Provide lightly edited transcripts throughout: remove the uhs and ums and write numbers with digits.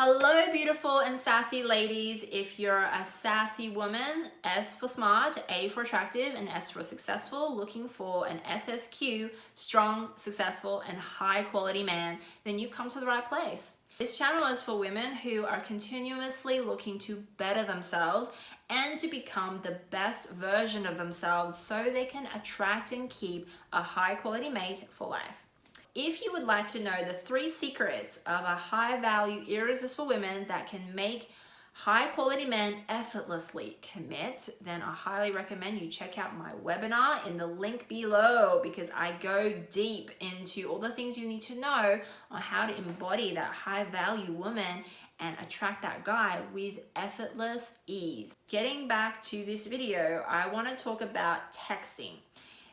Hello, beautiful and sassy ladies. If you're a sassy woman, S for smart, A for attractive, and S for successful, looking for an SSQ, strong, successful, and high quality man, then you've come to the right place. This channel is for women who are continuously looking to better themselves and to become the best version of themselves so they can attract and keep a high quality mate for life. If you would like to know the 3 secrets of a high-value, irresistible woman that can make high-quality men effortlessly commit, then I highly recommend you check out my webinar in the link below, because I go deep into all the things you need to know on how to embody that high-value woman and attract that guy with effortless ease. Getting back to this video, I want to talk about texting.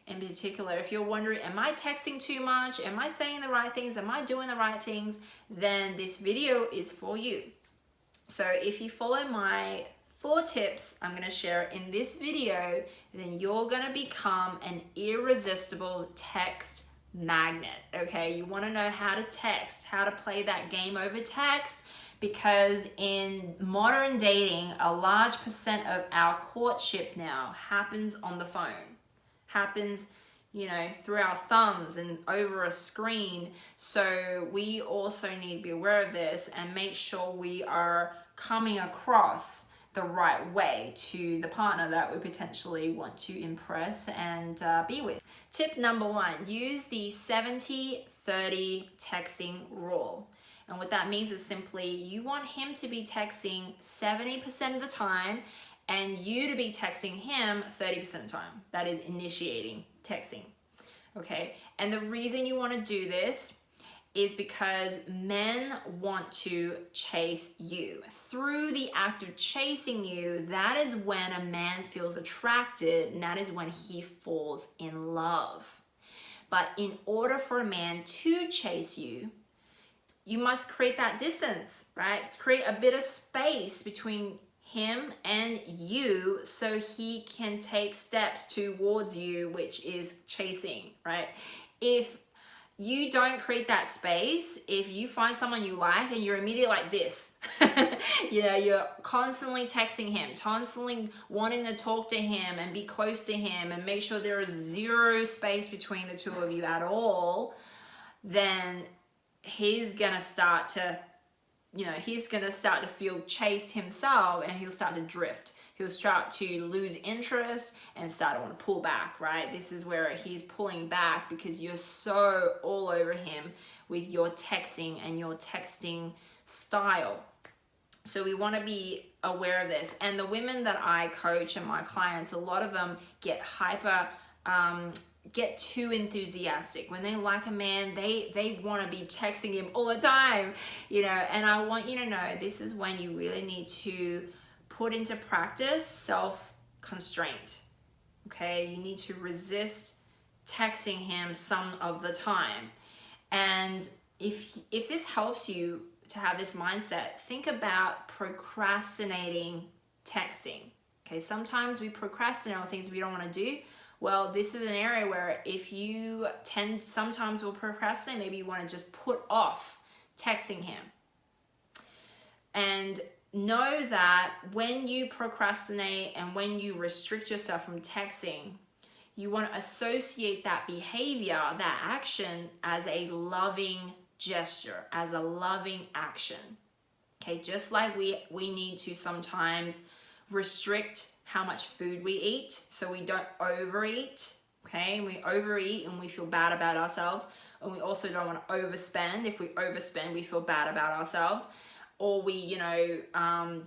In particular, if you're wondering, am I texting too much? Am I saying the right things? Am I doing the right things? Then this video is for you. So if you follow my 4 tips I'm going to share in this video, then you're going to become an irresistible text magnet. Okay, you want to know how to text, how to play that game over text, because in modern dating, a large percent of our courtship now happens on the phone. Happens, through our thumbs and over a screen. So we also need to be aware of this and make sure we are coming across the right way to the partner that we potentially want to impress and be with. Tip number 1, use the 70-30 texting rule. And what that means is simply you want him to be texting 70% of the time and you to be texting him 30% of the time. That is initiating texting, okay? And the reason you want to do this is because men want to chase you. Through the act of chasing you, that is when a man feels attracted, and that is when he falls in love. But in order for a man to chase you, you must create that distance, right? Create a bit of space between him and you so he can take steps towards you, which is chasing, right? If you don't create that space, if you find someone you like and you're immediately like this, you're constantly texting him, constantly wanting to talk to him and be close to him and make sure there is 0 space between the two of you at all, then he's gonna start to feel chased himself, and he'll start to drift. He'll start to lose interest and start to want to pull back, right? This is where he's pulling back because you're so all over him with your texting and your texting style. So we want to be aware of this. And the women that I coach and my clients, a lot of them get get too enthusiastic. When they like a man, they want to be texting him all the time, and I want you to know this is when you really need to put into practice self-constraint, okay? You need to resist texting him some of the time. And if this helps you to have this mindset, think about procrastinating texting, okay? Sometimes we procrastinate on things we don't want to do. Well, this is an area where if you sometimes will procrastinate, maybe you want to just put off texting him. And know that when you procrastinate and when you restrict yourself from texting, you want to associate that behavior, that action, as a loving gesture, as a loving action. Okay, just like we need to sometimes restrict how much food we eat so we don't overeat, okay? And we overeat and we feel bad about ourselves, and we also don't want to overspend. If we overspend, we feel bad about ourselves, or we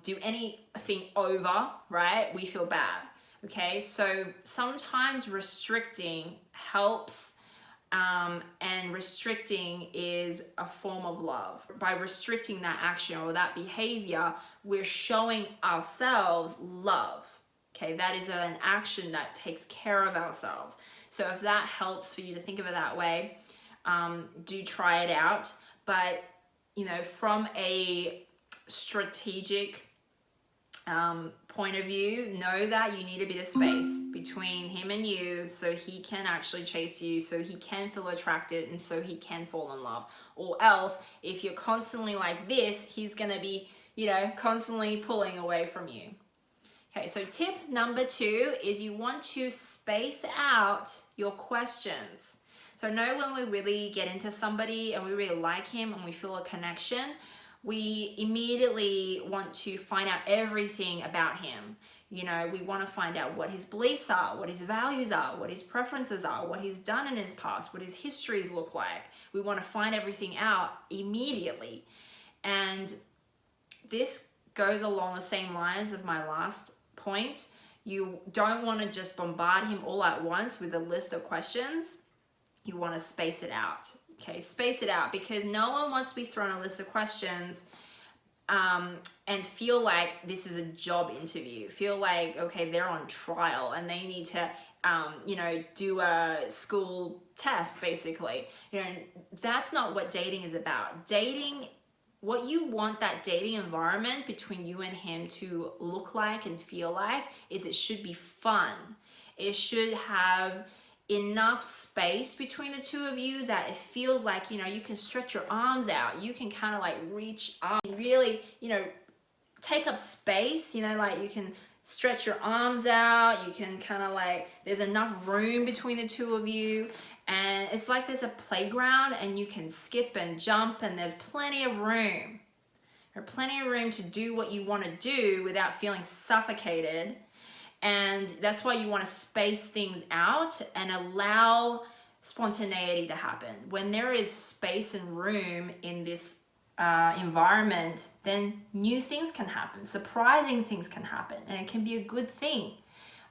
do anything over, right? We feel bad, okay? So sometimes restricting helps, and restricting is a form of love. By restricting that action or that behavior, we're showing ourselves love. Okay, that is an action that takes care of ourselves. So if that helps for you to think of it that way, do try it out. But, from a strategic point of view, know that you need a bit of space between him and you so he can actually chase you, so he can feel attracted, and so he can fall in love. Or else, if you're constantly like this, he's gonna be, you know, constantly pulling away from you. Okay, so tip number 2 is you want to space out your questions. So know when we really get into somebody and we really like him and we feel a connection, we immediately want to find out everything about him. You know, we want to find out what his beliefs are, what his values are, what his preferences are, what he's done in his past, what his histories look like. We want to find everything out immediately. And this goes along the same lines of my last point. You don't want to just bombard him all at once with a list of questions. You want to space it out. Okay, space it out, because no one wants to be thrown a list of questions and feel like this is a job interview. Feel like, okay, they're on trial and they need to, you know, do a school test, basically. You know, that's not what dating is about. Dating, what you want that dating environment between you and him to look like and feel like is it should be fun. It should have enough space between the two of you that it feels like, you know, you can stretch your arms out. You can kind of like reach up and really, you know, take up space, you know, like you can stretch your arms out. You can kind of like, there's enough room between the two of you. And it's like there's a playground and you can skip and jump and there's plenty of room. There's plenty of room to do what you want to do without feeling suffocated. And that's why you want to space things out and allow spontaneity to happen. When there is space and room in this environment, then new things can happen, surprising things can happen, and it can be a good thing.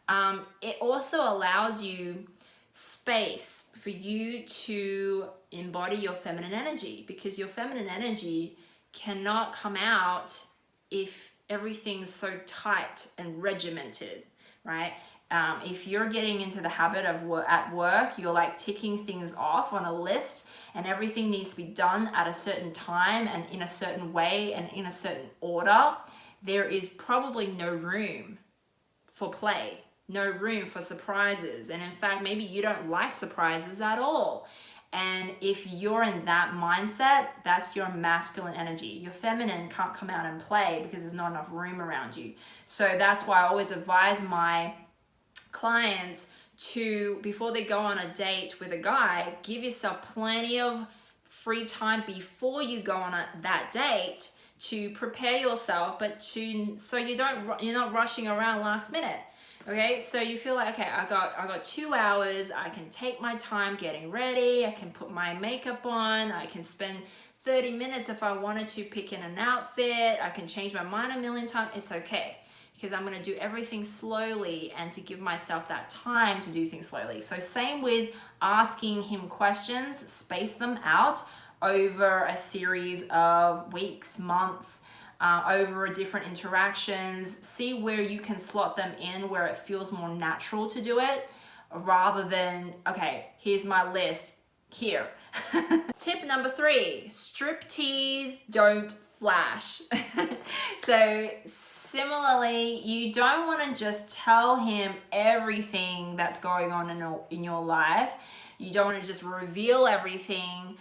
It also allows you space for you to embody your feminine energy, because your feminine energy cannot come out if everything's so tight and regimented, right? If you're getting into the habit of at work, you're like ticking things off on a list and everything needs to be done at a certain time and in a certain way and in a certain order, there is probably no room for play, no room for surprises. And in fact, maybe you don't like surprises at all. And if you're in that mindset, that's your masculine energy. Your feminine can't come out and play because there's not enough room around you. So that's why I always advise my clients to, before they go on a date with a guy, give yourself plenty of free time before you go on that date to prepare yourself, but so you're not rushing around last minute. Okay, so you feel like, okay, I got 2 hours, I can take my time getting ready, I can put my makeup on, I can spend 30 minutes if I wanted to picking an outfit, I can change my mind a million times, it's okay. Because I'm gonna do everything slowly and to give myself that time to do things slowly. So same with asking him questions, space them out over a series of weeks, months, over different interactions. See where you can slot them in where it feels more natural to do it, rather than, okay, here's my list, here. Tip number 3, striptease, don't flash. So similarly, you don't want to just tell him everything that's going on in your life. You don't want to just reveal everything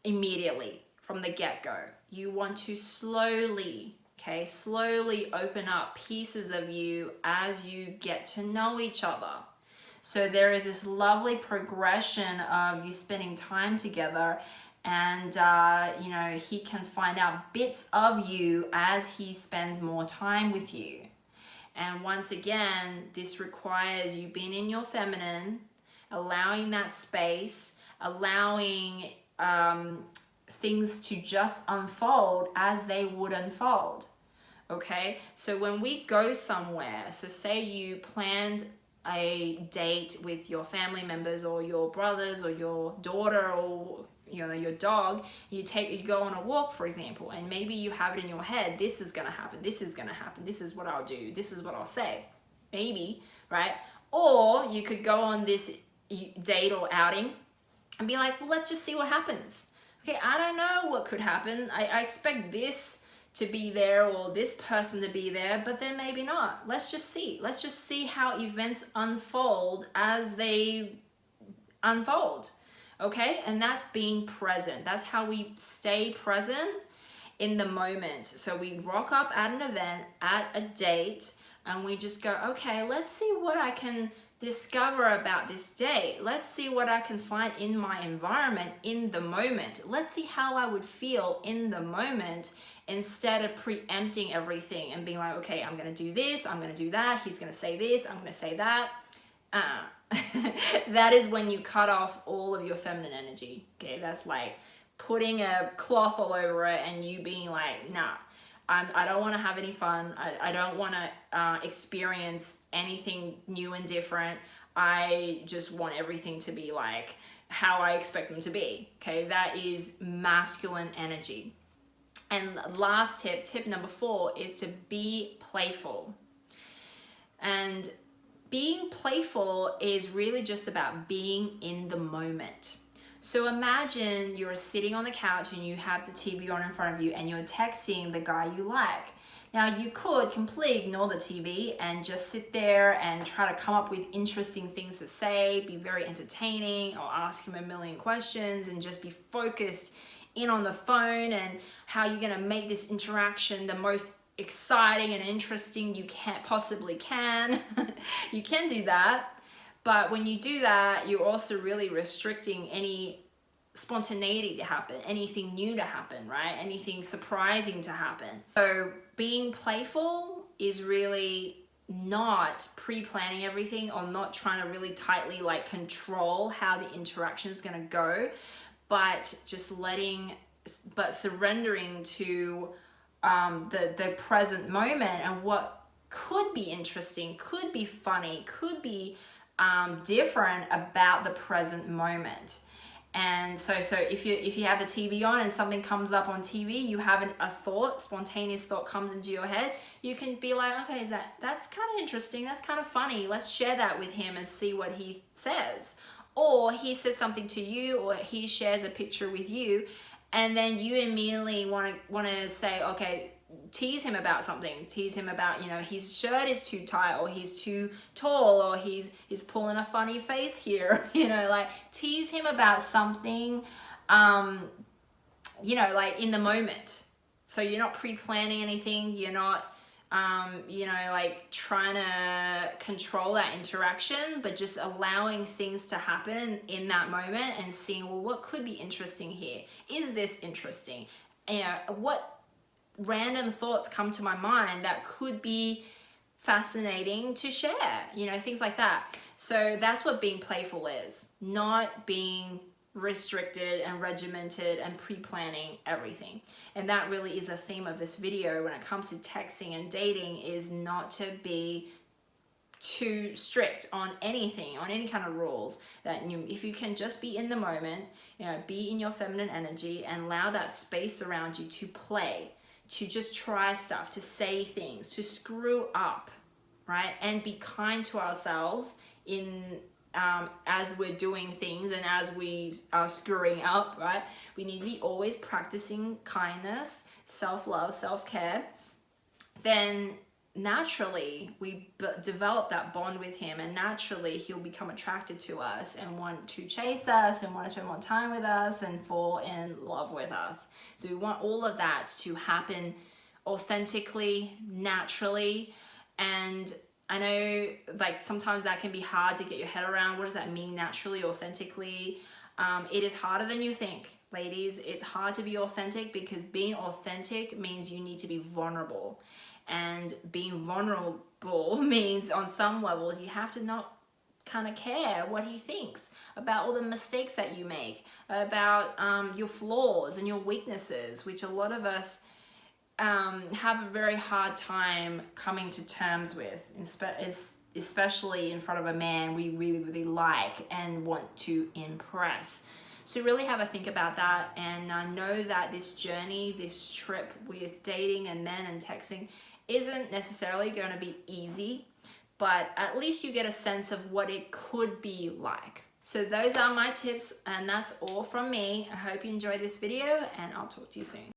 immediately from the get-go. You want to slowly open up pieces of you as you get to know each other. So there is this lovely progression of you spending time together, and you know, he can find out bits of you as he spends more time with you. And once again, this requires you being in your feminine, allowing that space, allowing things to just unfold as they would unfold. Okay, so when we go somewhere, so say you planned a date with your family members or your brothers or your daughter or, you know, your dog, you go on a walk, for example, and maybe you have it in your head, this is gonna happen, this is gonna happen, this is what I'll do, this is what I'll say, maybe, right? Or you could go on this date or outing and be like, well, let's just see what happens. Okay, I don't know what could happen. I expect this to be there or this person to be there, but then maybe not. Let's just see how events unfold as they unfold. Okay, and that's being present. That's how we stay present in the moment. So we rock up at an event, at a date, and we just go, okay, let's see what I can discover about this date. Let's see what I can find in my environment in the moment. Let's see how I would feel in the moment, instead of preempting everything and being like, okay, I'm gonna do this, I'm gonna do that, he's gonna say this, I'm gonna say that. That is when you cut off all of your feminine energy. Okay, that's like putting a cloth all over it and you being like, nah, I don't want to have any fun. I don't want to experience anything new and different. I just want everything to be like how I expect them to be. Okay, that is masculine energy. And last tip number 4 is to be playful. And being playful is really just about being in the moment. So imagine you're sitting on the couch and you have the TV on in front of you and you're texting the guy you like. Now you could completely ignore the TV and just sit there and try to come up with interesting things to say, be very entertaining, or ask him a million questions and just be focused in on the phone and how you're gonna make this interaction the most exciting and interesting you possibly can. You can do that, but when you do that, you're also really restricting any spontaneity to happen, anything new to happen, right? Anything surprising to happen. So being playful is really not pre-planning everything, or not trying to really tightly like control how the interaction is going to go, but just surrendering to the present moment and what could be interesting, could be funny, could be different about the present moment. And so if you have the TV on and something comes up on TV, you have a thought, spontaneous thought comes into your head, you can be like, okay, that's kind of interesting, that's kind of funny, let's share that with him and see what he says. Or he says something to you, or he shares a picture with you, and then you immediately want to say, okay, tease him about something. Tease him about, his shirt is too tight, or he's too tall, or he's pulling a funny face here. Like tease him about something, like in the moment. So you're not pre-planning anything. You're not, like trying to control that interaction, but just allowing things to happen in that moment and seeing, well, what could be interesting here? Is this interesting? What random thoughts come to my mind that could be fascinating to share? Things like that. So that's what being playful is, not being restricted and regimented and pre-planning everything. And that really is a theme of this video when it comes to texting and dating, is not to be too strict on anything, on any kind of rules. That if you can just be in the moment, be in your feminine energy and allow that space around you to play, to just try stuff, to say things, to screw up, right? And be kind to ourselves as we're doing things and as we are screwing up, right? We need to be always practicing kindness, self-love, self-care. Then naturally we develop that bond with him, and naturally he'll become attracted to us and want to chase us and want to spend more time with us and fall in love with us. So we want all of that to happen authentically, naturally. And I know like sometimes that can be hard to get your head around. What does that mean, naturally, authentically? It is harder than you think, ladies. It's hard to be authentic, because being authentic means you need to be vulnerable. And being vulnerable means on some levels you have to not kind of care what he thinks about all the mistakes that you make, about your flaws and your weaknesses, which a lot of us have a very hard time coming to terms with, especially in front of a man we really, really like and want to impress. So really have a think about that, and know that this journey, this trip with dating and men and texting isn't necessarily going to be easy, but at least you get a sense of what it could be like. So those are my tips, and that's all from me. I hope you enjoyed this video, and I'll talk to you soon.